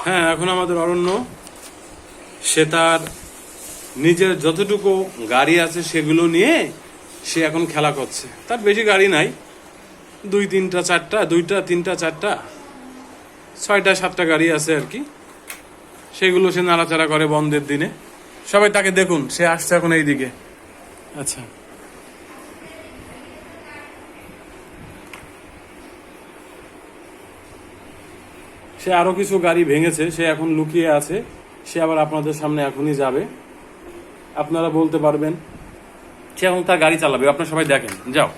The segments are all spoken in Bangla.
হ্যাঁ, এখন আমাদের অরণ্য সে তার নিজের যতটুকু গাড়ি আছে সেগুলো নিয়ে সে এখন খেলা করছে। তার বেশি গাড়ি নাই, 2-3টা 4টা, 2টা 3টা 4টা 6টা 7টা গাড়ি আছে আর কি। সেগুলো সে নাড়াচাড়া করে বন্ধের দিনে। সবাই তাকে দেখুন, সে আসছে এখন এই দিকে। আচ্ছা, সে আরো কিছু গাড়ি ভেঙেছে, সে এখন লুকিয়ে আছে। সে আবার আপনাদের সামনে এখনই যাবে। আপনারা বলতে পারবেন সে এখন তার গাড়ি চালাবে। আপনারা সবাই দেখেন। যাও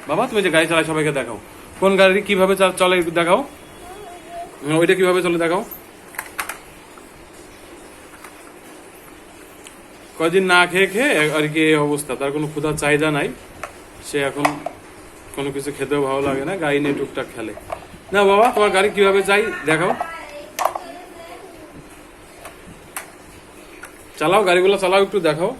বাবা, তুমি যে গাড়ি চালায় সবাইকে দেখাও। কোন গাড়ি কিভাবে চলে দেখাও, ওইটা কিভাবে চলে দেখাও। কয়দিন না খেয়ে খেয়ে আর কি এই অবস্থা। তার কোনো ক্ষুধার চাহিদা নাই। সে এখন কোনো কিছু খেতেও ভালো লাগে না, গাড়ি নিয়ে টুকটাক খেলে। না বাবা, তোমার গাড়ি কিভাবে চাই দেখাও। চালাও, গাড়িগুলো চালাও, একটু দেখাও।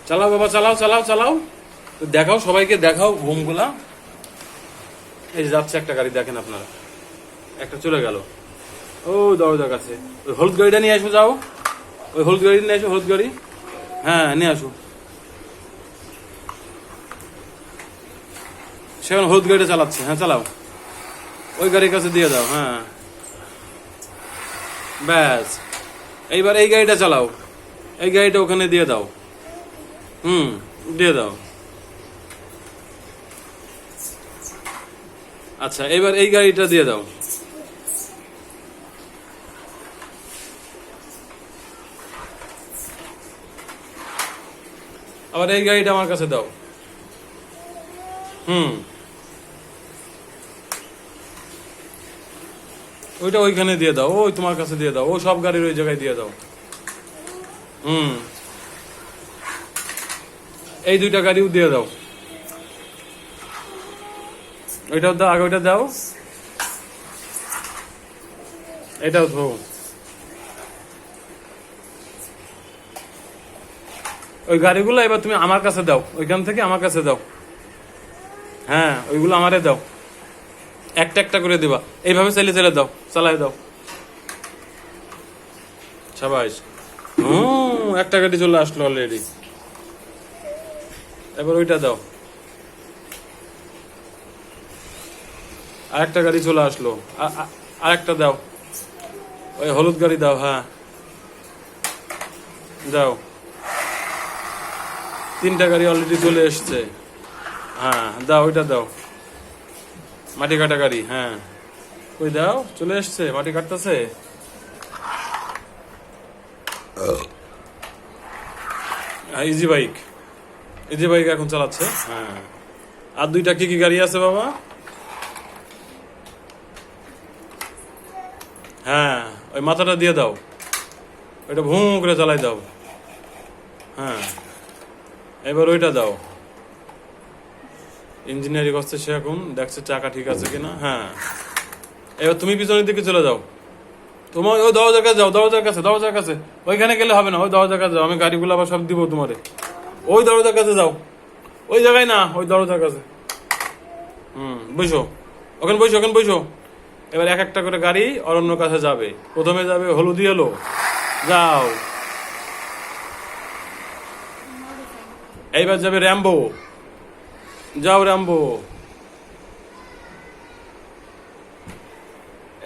চালাও বাবা, চালাও চালাও চালাও, দেখাও, সবাইকে দেখাও ঘুমগুলা। এই যাচ্ছে একটা গাড়ি, দেখেন আপনারা, একটা চলে গেল ও দরজার কাছে। ওই হলুদ গাড়িটা নিয়ে আসো, যাও ওই হলুদ গাড়ি নিয়ে আসো, হলুদ গাড়ি, হ্যাঁ নিয়ে আসো। সেখানে হলুদ গাড়িটা চালাচ্ছে, হ্যাঁ চালাও, ওই গাড়ির কাছে দিয়ে দাও। হ্যাঁ ব্যাস, এইবার এই গাড়িটা চালাও, এই গাড়িটা ওখানে দিয়ে দাও। দিয়ে দাও। আচ্ছা, এবার এই গাড়িটা দিয়ে দাও। আবার এই গাড়িটা আমার কাছে দাও। ওইটা ওইখানে দিয়ে দাও, ওই তোমার কাছে দিয়ে দাও, ও সব গাড়ির ওই জায়গায় দিয়ে দাও। এই 2টা গাড়িও দিয়ে দাও। ওইটাও দাও, আগে ওইটা দাও, এটাও ধো। ওই গাড়িগুলো এবার তুমি আমার কাছে দাও, ওইখান থেকে আমার কাছে দাও। হ্যাঁ, ওইগুলো আমারে দাও, একটা একটা করে দিবা। এইভাবে চালিয়ে চালিয়ে দাও, চালাই দাও। সাবাস। একটা গাড়ি চলে আসলো অলরেডি। এবার ওইটা দাও, আরেকটা গাড়ি চলে আসলো, আরেকটা দাও, ওই হলুদ গাড়ি দাও। হ্যাঁ দাও, 3টা গাড়ি অলরেডি চলে এসছে। হ্যাঁ দাও, ওইটা দাও, মাটি কাটা গাড়ি। হ্যাঁ ওই দাও, চলে এসছে, মাটি কাটতেছে। ইজি বাইক, ইজি বাইক এখন চালাচ্ছে। হ্যাঁ, আর 2টা কি কি গাড়ি আছে বাবা? হ্যাঁ, ওই মাথাটা দিয়ে দাও, ওইটা ভুঁ করে চালাই দাও। হ্যাঁ, এবার ওইটা দাও। ইঞ্জিনিয়ারিং করছে সে, এখন দেখছে চাকা ঠিক আছে কিনা। হ্যাঁ, এবার তুমি পিছনের দিকে চলে যাও। তোমার ওই দরজার কাছে যাও, দরজার কাছে, দরজার কাছে। ওইখানে গেলে হবে না, ওই দরজার কাছে যাও, আমি গাড়িগুলো আবার সব দিব তোমারে। ওই দরজার কাছে যাও, ওই জায়গায় না, ওই দরজার কাছে। বসো ওখানে, বসো ওখানে, বসো। এবার এক একটা করে গাড়ি অরণ্যর কাছে যাবে। প্রথমে যাবে হলুদি এলো, যাও। এইবার যাবে র্যাম্বো, যাও র্যাম্বো।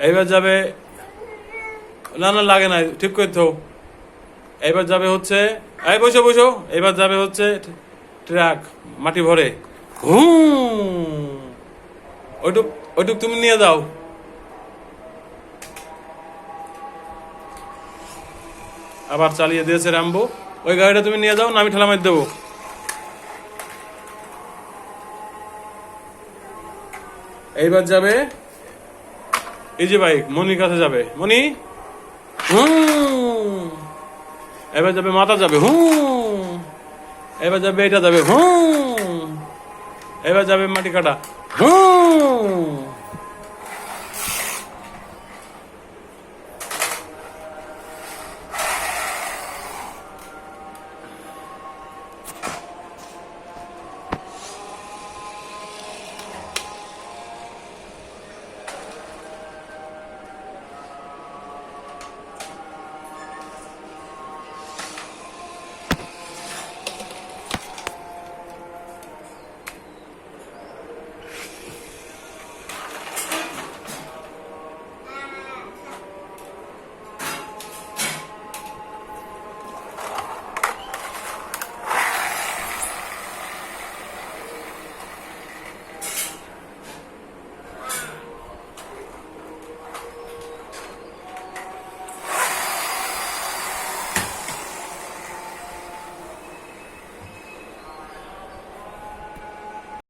এইবার যাবে, না না লাগে না, ঠিক করে তো। এইবার যাবে হচ্ছে, এই বসো বসো, এবার যাবে হচ্ছে ট্রাক, মাটি ভরে। ওইটুক ওইটুক তুমি নিয়ে দাও। আবার চালিয়ে দিয়েছে র্যাম্বো। ওই গাড়িটা তুমি নিয়ে যাও, না আমি ঠেলা মার দেবো। এইবার যাবে ইজি বাইক, মনির কাছে যাবে। মনি, এবার যাবে মাথা যাবে, এবার যাবে এটা যাবে, এবার যাবে মাটি কাটা,